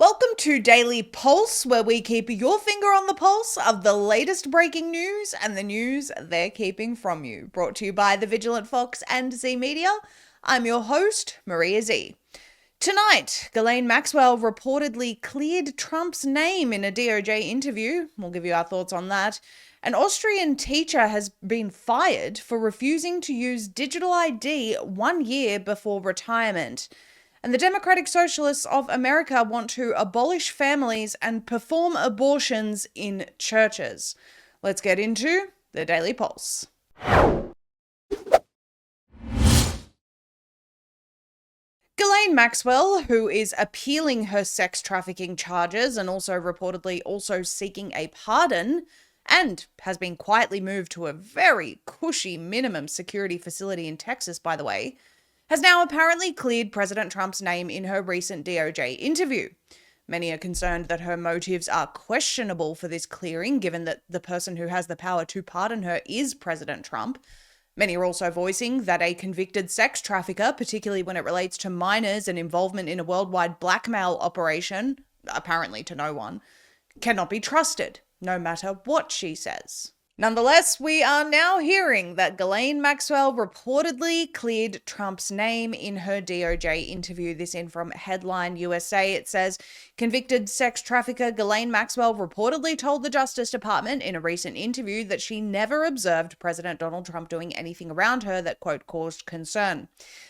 Welcome to Daily Pulse, where we keep your finger on the pulse of the latest breaking news and the news they're keeping from you. Brought to you by the Vigilant Fox and Zeee Media. I'm your host, Maria Zeee. Tonight, Ghislaine Maxwell reportedly cleared Trump's name in a DOJ interview. We'll give you our thoughts on that. An Austrian teacher has been fired for refusing to use digital ID 1 year before retirement. And the Democratic Socialists of America want to abolish families and perform abortions in churches. Let's get into the Daily Pulse. Ghislaine Maxwell, who is appealing her sex trafficking charges and also reportedly seeking a pardon, and has been quietly moved to a very cushy minimum security facility in Texas, by the way, has now apparently cleared President Trump's name in her recent DOJ interview. Many are concerned that her motives are questionable for this clearing, given that the person who has the power to pardon her is President Trump. Many are also voicing that a convicted sex trafficker, particularly when it relates to minors and involvement in a worldwide blackmail operation, apparently to no one, cannot be trusted, no matter what she says. Nonetheless, we are now hearing that Ghislaine Maxwell reportedly cleared Trump's name in her DOJ interview. This in from Headline USA. It says, convicted sex trafficker Ghislaine Maxwell reportedly told the Justice Department in a recent interview that she never observed President Donald Trump doing anything around her that, quote, caused concern.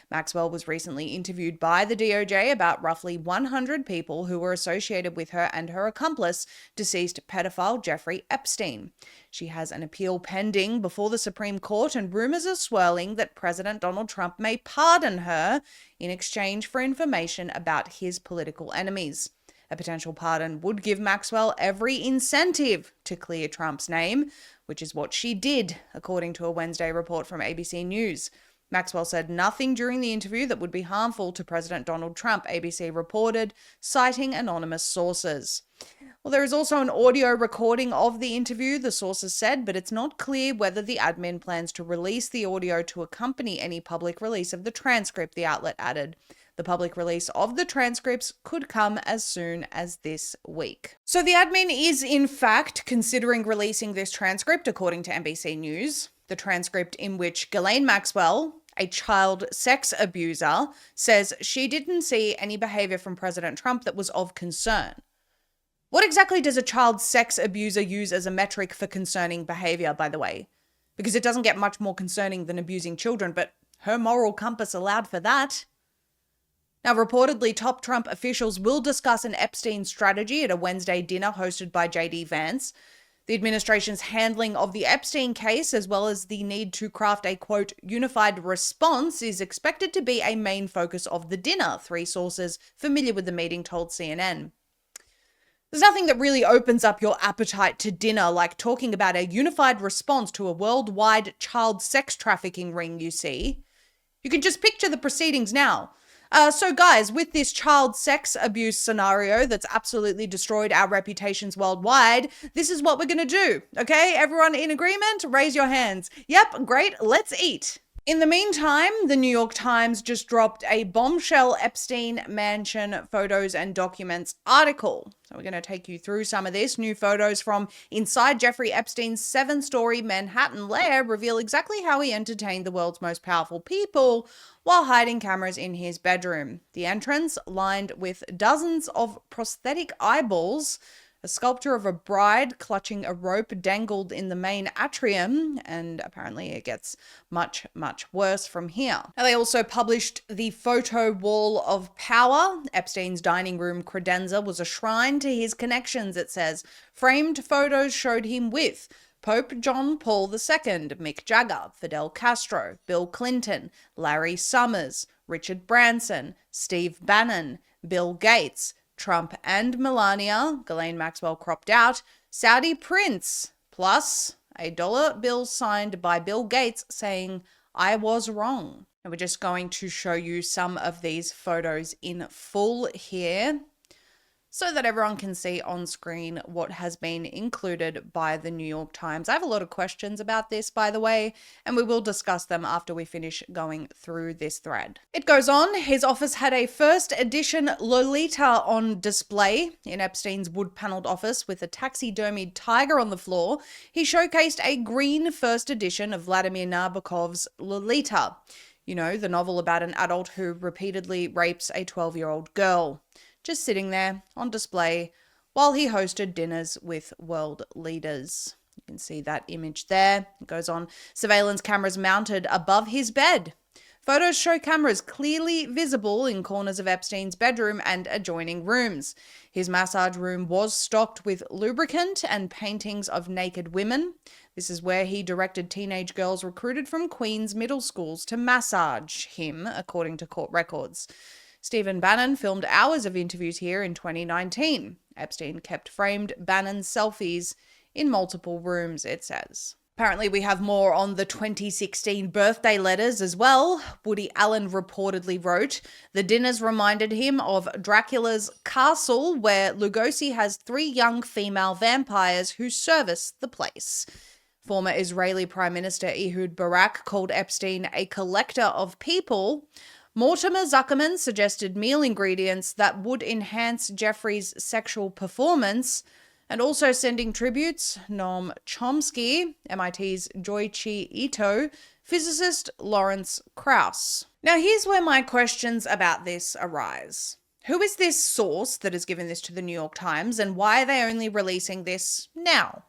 Maxwell was recently interviewed by the DOJ about roughly 100 people who were associated with her and her accomplice, deceased pedophile Jeffrey Epstein. She has an appeal pending before the Supreme Court, and rumors are swirling that President Donald Trump may pardon her in exchange for information about his political enemies. A potential pardon would give Maxwell every incentive to clear Trump's name, which is what she did, according to a Wednesday report from ABC News. Maxwell said nothing during the interview that would be harmful to President Donald Trump, ABC reported, citing anonymous sources. Well, there is also an audio recording of the interview, the sources said, but it's not clear whether the admin plans to release the audio to accompany any public release of the transcript, the outlet added. The public release of the transcripts could come as soon as this week. So the admin is, in fact, considering releasing this transcript, according to NBC News. The transcript in which Ghislaine Maxwell, a child sex abuser, says she didn't see any behavior from President Trump that was of concern. What exactly does a child sex abuser use as a metric for concerning behavior, by the way? Because it doesn't get much more concerning than abusing children, but her moral compass allowed for that. Now, reportedly, top Trump officials will discuss an Epstein strategy at a Wednesday dinner hosted by J.D. Vance. The administration's handling of the Epstein case, as well as the need to craft a, quote, unified response, is expected to be a main focus of the dinner, three sources familiar with the meeting told CNN. There's nothing that really opens up your appetite to dinner like talking about a unified response to a worldwide child sex trafficking ring, you see. You can just picture the proceedings now. So guys, with this child sex abuse scenario that's absolutely destroyed our reputations worldwide, this is what we're going to do, okay? Everyone in agreement? Raise your hands. Yep, great, let's eat. In the meantime, the New York Times just dropped a bombshell Epstein mansion photos and documents article. So we're going to take you through some of this. New photos from inside Jeffrey Epstein's 7-story Manhattan lair reveal exactly how he entertained the world's most powerful people while hiding cameras in his bedroom. The entrance, lined with dozens of prosthetic eyeballs, a sculpture of a bride clutching a rope dangled in the main atrium, and apparently it gets much, much worse from here. Now, they also published the photo wall of power. Epstein's dining room credenza was a shrine to his connections, it says. Framed photos showed him with Pope John Paul II, Mick Jagger, Fidel Castro, Bill Clinton, Larry Summers, Richard Branson, Steve Bannon, Bill Gates, Trump and Melania, Ghislaine Maxwell cropped out, Saudi prince, plus a dollar bill signed by Bill Gates saying, "I was wrong." And we're just going to show you some of these photos in full here. so that everyone can see on screen what has been included by the New York Times. I have a lot of questions about this, by the way, and we will discuss them after we finish going through this thread. It goes on, his office had a first edition Lolita on display in Epstein's wood-paneled office with a taxidermied tiger on the floor. He showcased a green first edition of Vladimir Nabokov's Lolita. You know, the novel about an adult who repeatedly rapes a 12-year-old girl. Just sitting there on display while he hosted dinners with world leaders. You can see that image there. It goes on. Surveillance cameras mounted above his bed. Photos show cameras clearly visible in corners of Epstein's bedroom and adjoining rooms. His massage room was stocked with lubricant and paintings of naked women. This is where he directed teenage girls recruited from Queens middle schools to massage him, according to court records. Stephen Bannon filmed hours of interviews here in 2019. Epstein kept framed Bannon's selfies in multiple rooms, it says. Apparently we have more on the 2016 birthday letters as well. Woody Allen reportedly wrote, "The dinners reminded him of Dracula's castle, where Lugosi has 3 young female vampires who service the place." Former Israeli Prime Minister Ehud Barak called Epstein a collector of people. Mortimer Zuckerman suggested meal ingredients that would enhance Jeffrey's sexual performance, and also sending tributes, Noam Chomsky, MIT's Joichi Ito, physicist Lawrence Krauss. Now here's where my questions about this arise. Who is this source that has given this to the New York Times, and why are they only releasing this now?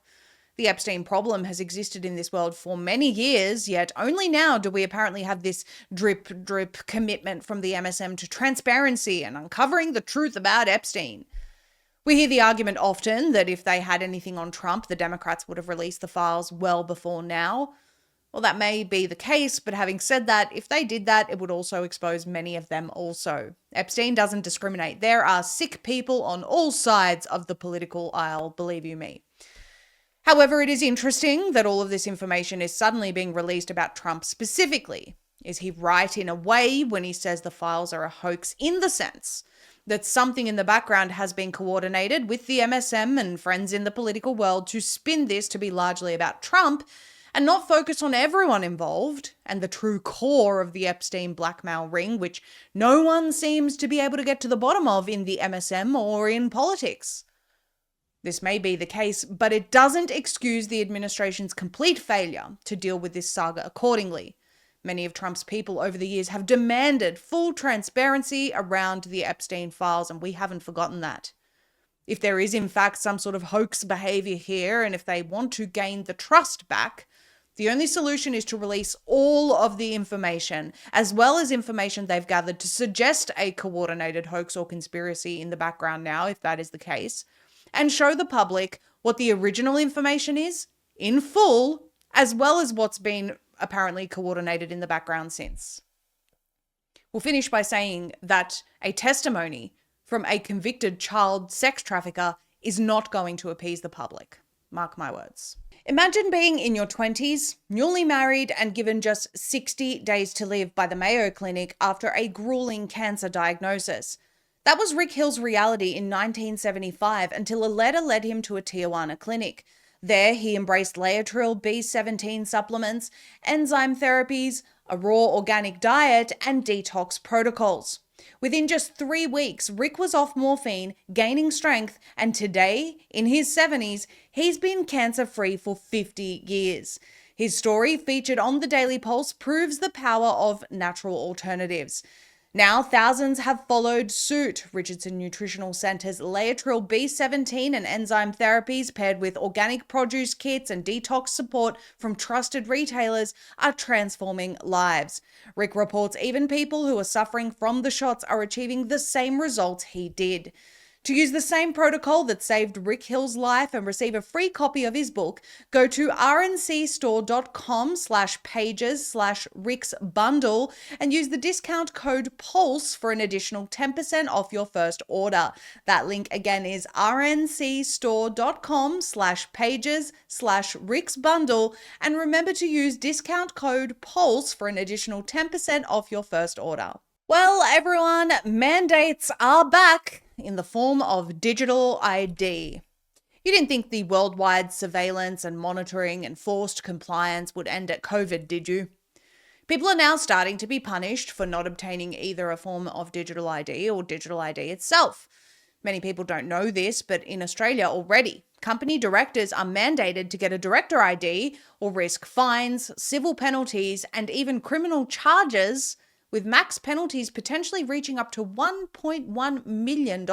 The Epstein problem has existed in this world for many years, yet only now do we apparently have this drip commitment from the MSM to transparency and uncovering the truth about Epstein. We hear the argument often that if they had anything on Trump, the Democrats would have released the files well before now. Well, that may be the case, but having said that, if they did that, it would also expose many of them also. Epstein doesn't discriminate. There are sick people on all sides of the political aisle, believe you me. However, it is interesting that all of this information is suddenly being released about Trump specifically. Is he right in a way when he says the files are a hoax, in the sense that something in the background has been coordinated with the MSM and friends in the political world to spin this to be largely about Trump and not focus on everyone involved and the true core of the Epstein blackmail ring, which no one seems to be able to get to the bottom of in the MSM or in politics? This may be the case, but it doesn't excuse the administration's complete failure to deal with this saga accordingly. Many of Trump's people over the years have demanded full transparency around the Epstein files, and we haven't forgotten that. If there is in fact some sort of hoax behavior here, and if they want to gain the trust back, the only solution is to release all of the information, as well as information they've gathered to suggest a coordinated hoax or conspiracy in the background now, if that is the case, and show the public what the original information is in full, as well as what's been apparently coordinated in the background since. We'll finish by saying that a testimony from a convicted child sex trafficker is not going to appease the public. Mark my words. Imagine being in your 20s, newly married, and given just 60 days to live by the Mayo Clinic after a grueling cancer diagnosis. That was Rick Hill's reality in 1975 until a letter led him to a Tijuana clinic. There, he embraced Laetrile B17 supplements, enzyme therapies, a raw organic diet, and detox protocols. Within just 3 weeks, Rick was off morphine, gaining strength, and today, in his 70s, he's been cancer-free for 50 years. His story, featured on the Daily Pulse, proves the power of natural alternatives. Now, thousands have followed suit. Richardson Nutritional Center's Laetrile B17 and enzyme therapies, paired with organic produce kits and detox support from trusted retailers, are transforming lives. Rick reports even people who are suffering from the shots are achieving the same results he did. To use the same protocol that saved Rick Hill's life and receive a free copy of his book, go to rncstore.com/pages/ricksbundle and use the discount code PULSE for an additional 10% off your first order. That link again is rncstore.com/pages/ricksbundle, and remember to use discount code PULSE for an additional 10% off your first order. Well, everyone, mandates are back. in the form of digital ID. You didn't think the worldwide surveillance and monitoring and forced compliance would end at COVID, did you? People are now starting to be punished for not obtaining either a form of digital ID or digital ID itself. Many people don't know this, but in Australia already, company directors are mandated to get a director ID or risk fines, civil penalties, and even criminal charges, with max penalties potentially reaching up to $1.1 million.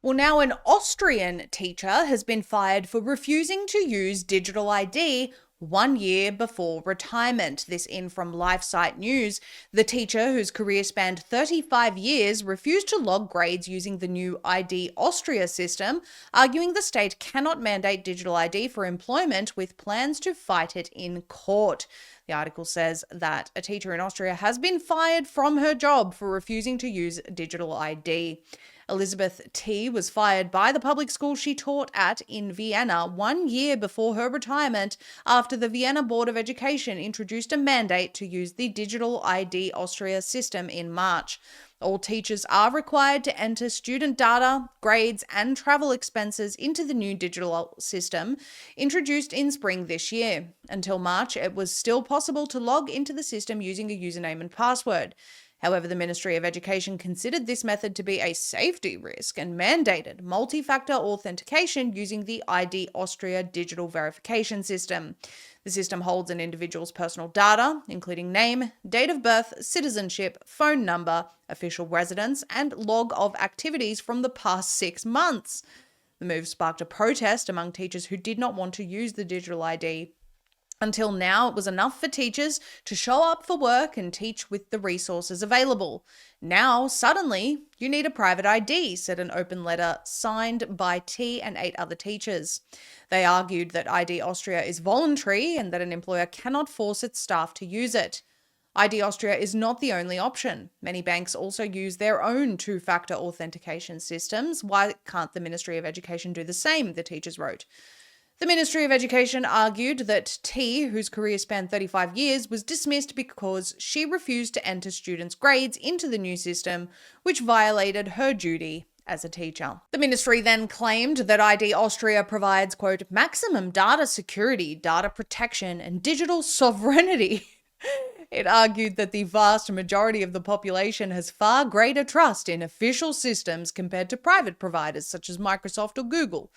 Well, now an Austrian teacher has been fired for refusing to use digital ID 1 year before retirement. This in from LifeSite News. The teacher, whose career spanned 35 years, refused to log grades using the new ID Austria system, arguing the state cannot mandate digital ID for employment, with plans to fight it in court. The article says that a teacher in Austria has been fired from her job for refusing to use digital ID. Elizabeth T. was fired by the public school she taught at in Vienna 1 year before her retirement after the Vienna Board of Education introduced a mandate to use the digital ID Austria system in March. All teachers are required to enter student data, grades, and travel expenses into the new digital system, introduced in spring this year. Until March, it was still possible to log into the system using a username and password. However, the Ministry of Education considered this method to be a safety risk and mandated multi-factor authentication using the ID Austria digital verification system. The system holds an individual's personal data, including name, date of birth, citizenship, phone number, official residence, and log of activities from the past 6 months. The move sparked a protest among teachers who did not want to use the digital ID. Until now, it was enough for teachers to show up for work and teach with the resources available. Now, suddenly, you need a private ID, said an open letter signed by T and 8 other teachers. They argued that ID Austria is voluntary and that an employer cannot force its staff to use it. ID Austria is not the only option. Many banks also use their own two-factor authentication systems. Why can't the Ministry of Education do the same, the teachers wrote. The Ministry of Education argued that T, whose career spanned 35 years, was dismissed because she refused to enter students' grades into the new system, which violated her duty as a teacher. The ministry then claimed that ID Austria provides, quote, maximum data security, data protection, and digital sovereignty. It argued that the vast majority of the population has far greater trust in official systems compared to private providers such as Microsoft or Google.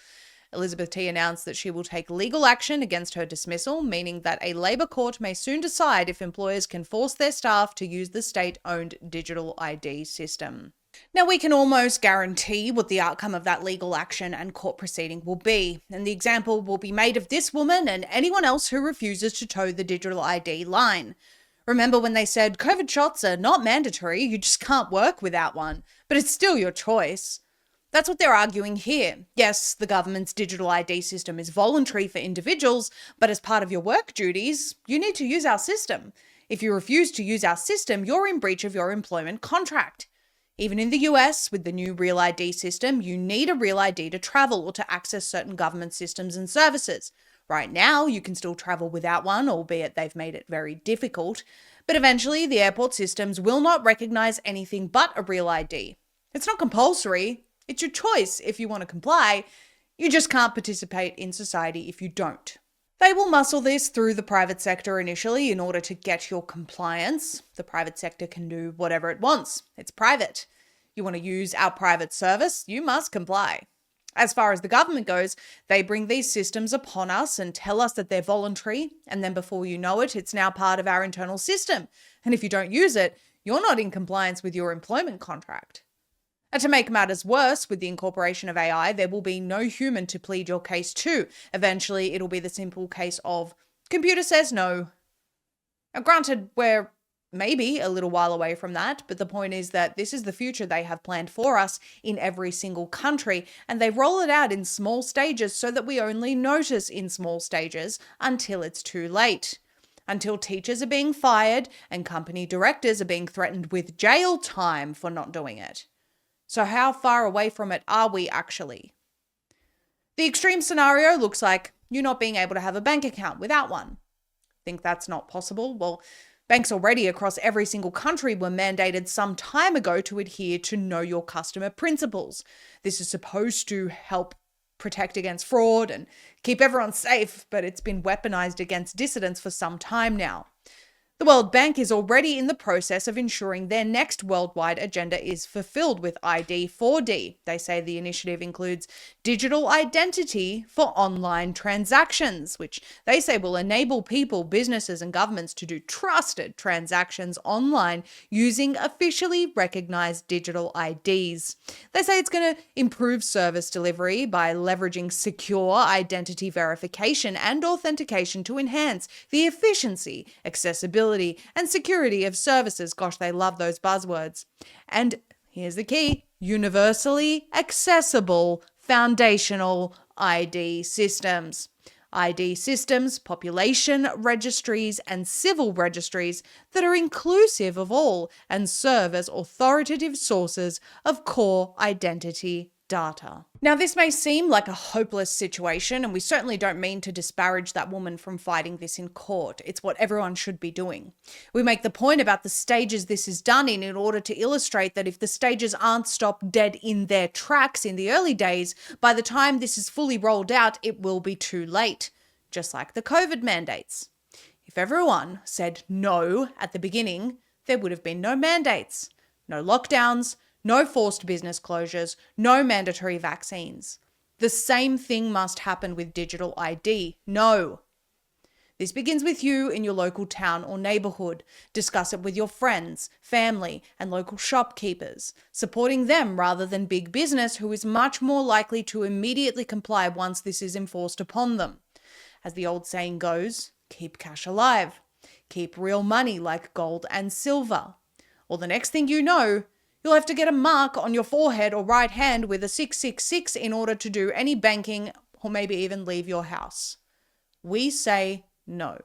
Elizabeth T announced that she will take legal action against her dismissal, meaning that a Labor court may soon decide if employers can force their staff to use the state-owned digital ID system. Now, we can almost guarantee what the outcome of that legal action and court proceeding will be, and the example will be made of this woman and anyone else who refuses to toe the digital ID line. Remember when they said COVID shots are not mandatory, you just can't work without one, but it's still your choice. That's what they're arguing here. Yes, the government's digital ID system is voluntary for individuals, but as part of your work duties, you need to use our system. If you refuse to use our system, you're in breach of your employment contract. Even in the US, with the new Real ID system, you need a Real ID to travel or to access certain government systems and services. Right now, you can still travel without one, albeit they've made it very difficult. But eventually, the airport systems will not recognize anything but a Real ID. It's not compulsory. It's your choice if you want to comply. You just can't participate in society if you don't. They will muscle this through the private sector initially in order to get your compliance. The private sector can do whatever it wants. It's private. You want to use our private service, you must comply. As far as the government goes, they bring these systems upon us and tell us that they're voluntary, and then before you know it, it's now part of our internal system. And if you don't use it, you're not in compliance with your employment contract. And to make matters worse, with the incorporation of AI, there will be no human to plead your case to. Eventually, it'll be the simple case of, computer says no. Now, granted, we're maybe a little while away from that, but the point is that this is the future they have planned for us in every single country, and they roll it out in small stages so that we only notice in small stages until it's too late. Until teachers are being fired and company directors are being threatened with jail time for not doing it. So how far away from it are we actually? The extreme scenario looks like you not being able to have a bank account without one. Think that's not possible? Well, Banks already across every single country were mandated some time ago to adhere to know your customer principles. This is supposed to help protect against fraud and keep everyone safe, but it's been weaponized against dissidents for some time now. The World Bank is already in the process of ensuring their next worldwide agenda is fulfilled with ID 4D. They say the initiative includes digital identity for online transactions, which they say will enable people, businesses, and governments to do trusted transactions online using officially recognized digital IDs. They say it's going to improve service delivery by leveraging secure identity verification and authentication to enhance the efficiency, accessibility, and security of services. Gosh, they love those buzzwords. And here's the key: universally accessible foundational ID systems. ID systems, population registries, and civil registries that are inclusive of all and serve as authoritative sources of core identity data. Now, this may seem like a hopeless situation, and we certainly don't mean to disparage that woman from fighting this in court. It's what everyone should be doing. We make the point about the stages this is done in order to illustrate that if the stages aren't stopped dead in their tracks in the early days, by the time this is fully rolled out, it will be too late. Just like the COVID mandates. If everyone said no at the beginning, there would have been no mandates, no lockdowns, no forced business closures, no mandatory vaccines. The same thing must happen with digital ID. No. This begins with you in your local town or neighborhood. Discuss it with your friends, family, and local shopkeepers, supporting them rather than big business, who is much more likely to immediately comply once this is enforced upon them. As the old saying goes, keep cash alive. Keep real money like gold and silver. Or the next thing you know, you'll have to get a mark on your forehead or right hand with a 666 in order to do any banking or maybe even leave your house. We say no.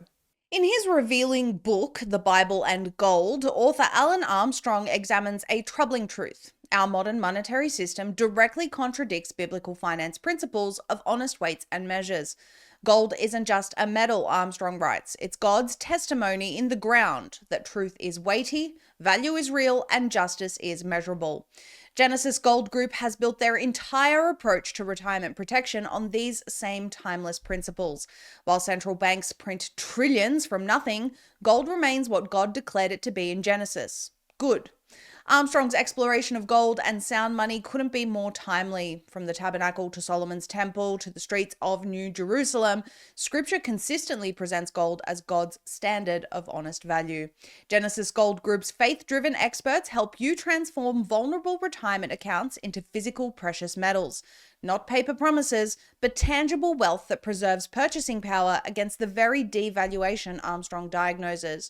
In his revealing book, The Bible and Gold, author Alan Armstrong examines a troubling truth. Our modern monetary system directly contradicts biblical finance principles of honest weights and measures. Gold isn't just a metal, Armstrong writes. It's God's testimony in the ground that truth is weighty, value is real, and justice is measurable. Genesis Gold Group has built their entire approach to retirement protection on these same timeless principles. While central banks print trillions from nothing, gold remains what God declared it to be in Genesis. Good. Armstrong's exploration of gold and sound money couldn't be more timely. From the tabernacle to Solomon's temple to the streets of New Jerusalem, Scripture consistently presents gold as God's standard of honest value. Genesis Gold Group's faith-driven experts help you transform vulnerable retirement accounts into physical precious metals. Not paper promises, but tangible wealth that preserves purchasing power against the very devaluation Armstrong diagnoses.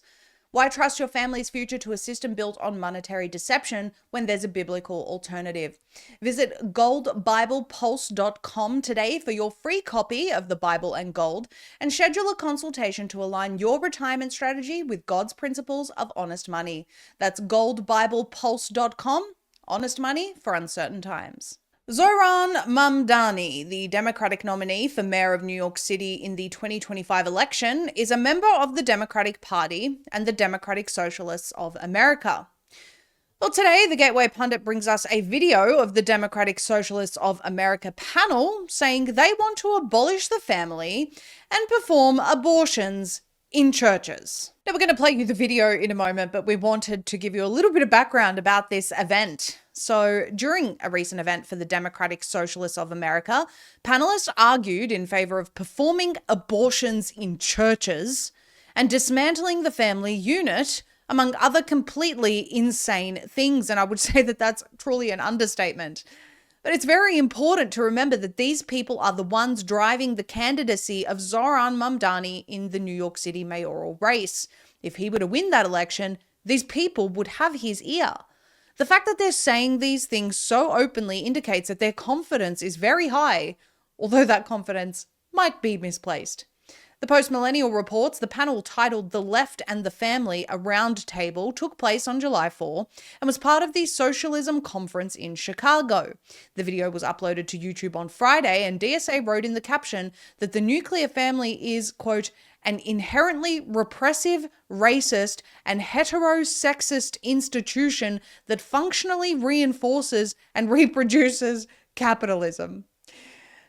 Why trust your family's future to a system built on monetary deception when there's a biblical alternative? Visit goldbiblepulse.com today for your free copy of The Bible and Gold and schedule a consultation to align your retirement strategy with God's principles of honest money. That's goldbiblepulse.com. Honest money for uncertain times. Zohran Mamdani, the Democratic nominee for mayor of New York City in the 2025 election, is a member of the Democratic Party and the Democratic Socialists of America. Well, today, the Gateway Pundit brings us a video of the Democratic Socialists of America panel saying they want to abolish the family and perform abortions in churches. Now, we're going to play you the video in a moment, but we wanted to give you a little bit of background about this event. So, during a recent event for the Democratic Socialists of America, panelists argued in favor of performing abortions in churches and dismantling the family unit, among other completely insane things. And I would say that that's truly an understatement. But it's very important to remember that these people are the ones driving the candidacy of Zohran Mamdani in the New York City mayoral race. If he were to win that election, these people would have his ear. The fact that they're saying these things so openly indicates that their confidence is very high, although that confidence might be misplaced. The Post-Millennial reports the panel titled The Left and the Family, a Roundtable, took place on July 4 and was part of the Socialism Conference in Chicago. The video was uploaded to YouTube on Friday, and DSA wrote in the caption that the nuclear family is, quote, an inherently repressive, racist, and heterosexist institution that functionally reinforces and reproduces capitalism.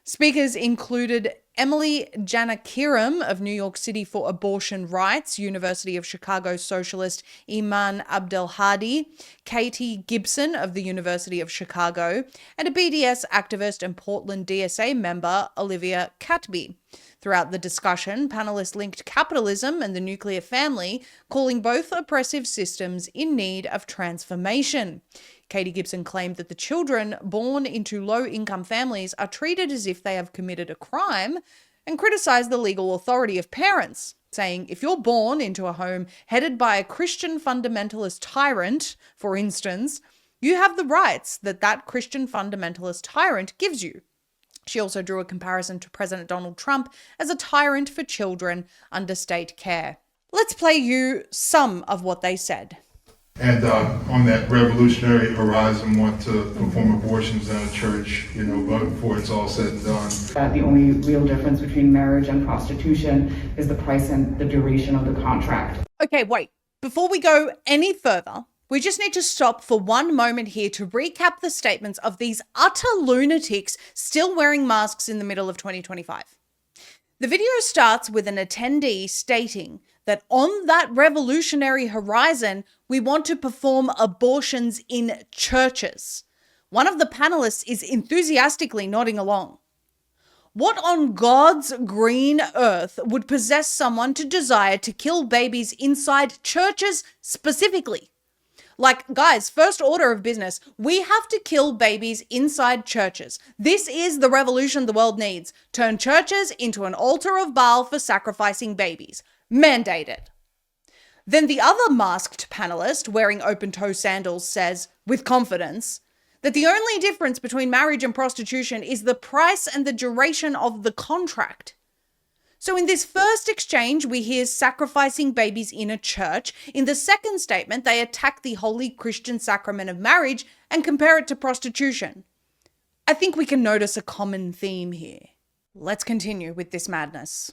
Speakers included Emily Janakiram of New York City for Abortion Rights, University of Chicago socialist Iman Abdelhadi, Katie Gibson of the University of Chicago, and a BDS activist and Portland DSA member, Olivia Katby. Throughout the discussion, panelists linked capitalism and the nuclear family, calling both oppressive systems in need of transformation. Katie Gibson claimed that the children born into low-income families are treated as if they have committed a crime, and criticized the legal authority of parents, saying if you're born into a home headed by a Christian fundamentalist tyrant, for instance, you have the rights that Christian fundamentalist tyrant gives you. She also drew a comparison to President Donald Trump as a tyrant for children under state care. Let's play you some of what they said. And on that revolutionary horizon, want to perform abortions in a church, but before it's all said and done. The only real difference between marriage and prostitution is the price and the duration of the contract. Okay, wait. Before we go any further, we just need to stop for one moment here to recap the statements of these utter lunatics still wearing masks in the middle of 2025. The video starts with an attendee stating that on that revolutionary horizon, we want to perform abortions in churches. One of the panelists is enthusiastically nodding along. What on God's green earth would possess someone to desire to kill babies inside churches specifically? Like, guys, first order of business, we have to kill babies inside churches. This is the revolution the world needs. Turn churches into an altar of Baal for sacrificing babies. Mandated. Then the other masked panelist, wearing open-toe sandals, says, with confidence, that the only difference between marriage and prostitution is the price and the duration of the contract. So in this first exchange, we hear sacrificing babies in a church. In the second statement, they attack the holy Christian sacrament of marriage and compare it to prostitution. I think we can notice a common theme here. Let's continue with this madness.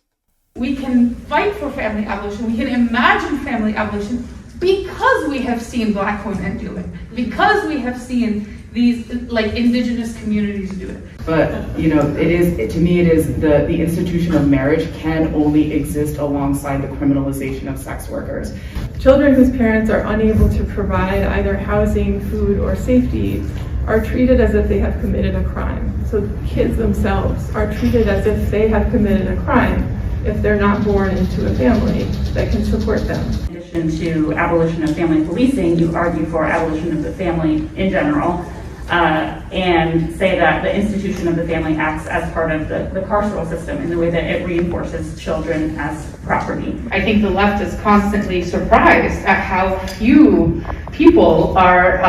We can fight for family abolition, we can imagine family abolition because we have seen Black women do it, because we have seen these indigenous communities do it. But to me it is the institution of marriage can only exist alongside the criminalization of sex workers. Children whose parents are unable to provide either housing, food, or safety are treated as if they have committed a crime. So kids themselves are treated as if they have committed a crime if they're not born into a family that can support them. In addition to abolition of family policing, you argue for abolition of the family in general, and say that the institution of the family acts as part of the carceral system in the way that it reinforces children as property. I think the left is constantly surprised at how few people are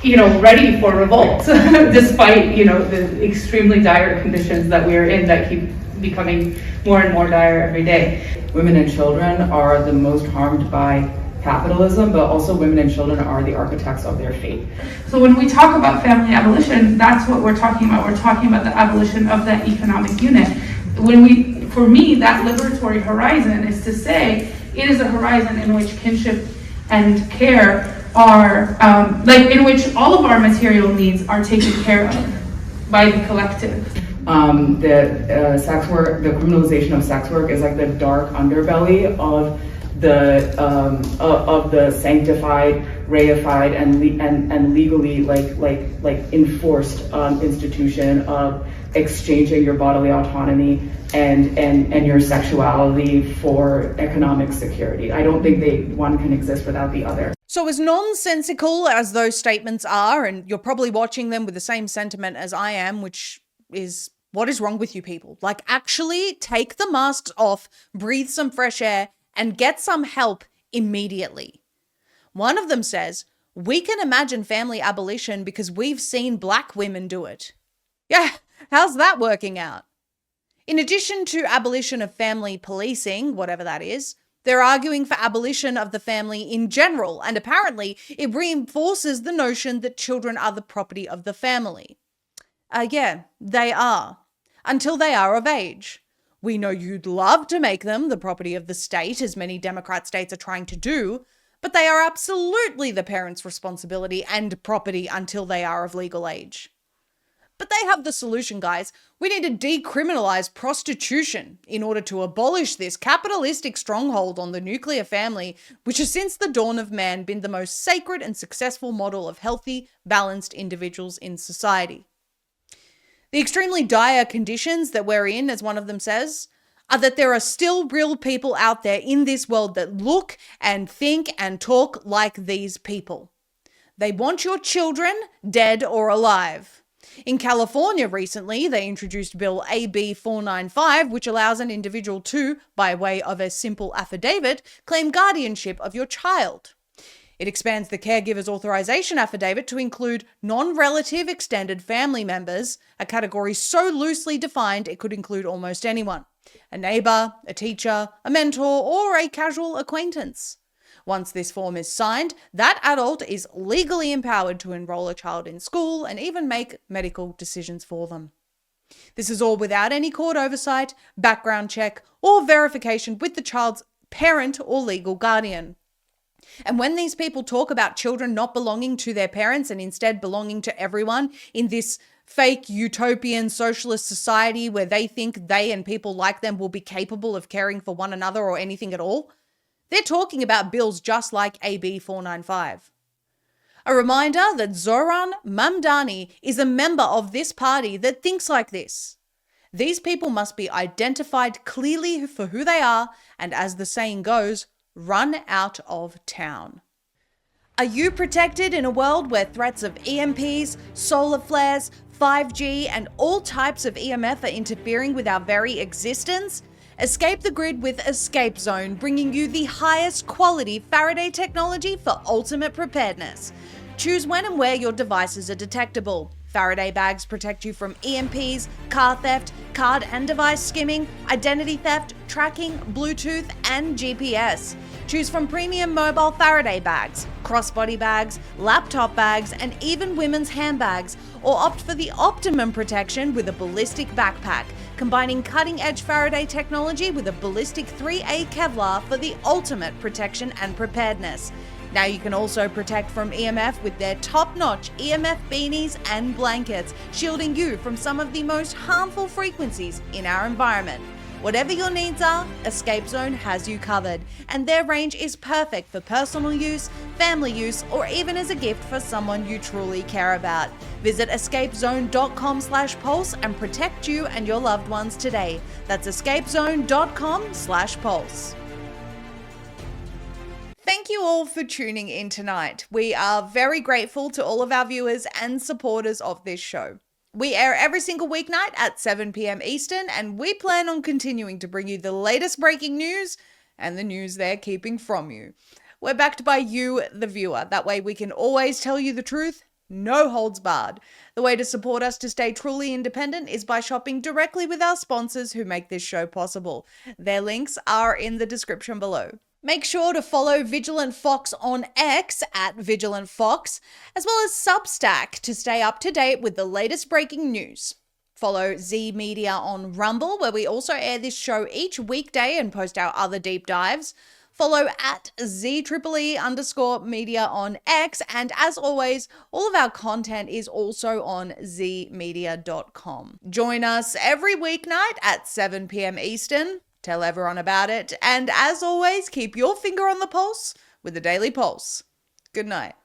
ready for revolt, despite, the extremely dire conditions that we are in that keep becoming more and more dire every day. Women and children are the most harmed by capitalism, but also women and children are the architects of their fate. So when we talk about family abolition, that's what we're talking about. We're talking about the abolition of that economic unit. For me, that liberatory horizon is to say it is a horizon in which kinship and care are, in which all of our material needs are taken care of by the collective. Sex work, the criminalization of sex work is like the dark underbelly of the sanctified, reified, and legally enforced institution of exchanging your bodily autonomy and your sexuality for economic security. I don't think one can exist without the other. So as nonsensical as those statements are, and you're probably watching them with the same sentiment as I am, which is, what is wrong with you people? Like, actually take the masks off, breathe some fresh air, and get some help immediately. One of them says, we can imagine family abolition because we've seen Black women do it. Yeah, how's that working out? In addition to abolition of family policing, whatever that is, they're arguing for abolition of the family in general, and apparently it reinforces the notion that children are the property of the family. Yeah, they are. Until they are of age. We know you'd love to make them the property of the state, as many Democrat states are trying to do, but they are absolutely the parents' responsibility and property until they are of legal age. But they have the solution, guys. We need to decriminalize prostitution in order to abolish this capitalistic stronghold on the nuclear family, which has since the dawn of man been the most sacred and successful model of healthy, balanced individuals in society. The extremely dire conditions that we're in, as one of them says, are that there are still real people out there in this world that look and think and talk like these people. They want your children dead or alive. In California recently, they introduced Bill AB 495, which allows an individual to, by way of a simple affidavit, claim guardianship of your child. It expands the caregiver's authorization affidavit to include non-relative extended family members, a category so loosely defined it could include almost anyone. A neighbor, a teacher, a mentor, or a casual acquaintance. Once this form is signed, that adult is legally empowered to enroll a child in school and even make medical decisions for them. This is all without any court oversight, background check, or verification with the child's parent or legal guardian. And when these people talk about children not belonging to their parents and instead belonging to everyone in this fake utopian socialist society where they think they and people like them will be capable of caring for one another or anything at all, they're talking about bills just like AB 495. A reminder that Zohran Mamdani is a member of this party that thinks like this. These people must be identified clearly for who they are and, as the saying goes, run out of town. Are you protected in a world where threats of EMPs, solar flares, 5G, and all types of EMF are interfering with our very existence? Escape the grid with Escape Zone, bringing you the highest quality Faraday technology for ultimate preparedness. Choose when and where your devices are detectable. Faraday bags protect you from EMPs, car theft, card and device skimming, identity theft, tracking, Bluetooth, and GPS. Choose from premium mobile Faraday bags, crossbody bags, laptop bags, and even women's handbags, or opt for the optimum protection with a ballistic backpack, combining cutting-edge Faraday technology with a ballistic 3A Kevlar for the ultimate protection and preparedness. Now you can also protect from EMF with their top-notch EMF beanies and blankets, shielding you from some of the most harmful frequencies in our environment. Whatever your needs are, Escape Zone has you covered, and their range is perfect for personal use, family use, or even as a gift for someone you truly care about. Visit escapezone.com/pulse and protect you and your loved ones today. That's escapezone.com/pulse. Thank you all for tuning in tonight. We are very grateful to all of our viewers and supporters of this show. We air every single weeknight at 7 p.m. Eastern, and we plan on continuing to bring you the latest breaking news and the news they're keeping from you. We're backed by you, the viewer. That way we can always tell you the truth, no holds barred. The way to support us to stay truly independent is by shopping directly with our sponsors who make this show possible. Their links are in the description below. Make sure to follow Vigilant Fox on X at Vigilant Fox, as well as Substack to stay up to date with the latest breaking news. Follow Zeee Media on Rumble, where we also air this show each weekday and post our other deep dives. Follow at ZEE_media on X, and as always, all of our content is also on zeemedia.com. Join us every weeknight at 7 p.m. Eastern. Tell everyone about it, and as always, keep your finger on the pulse with the Daily Pulse. Good night.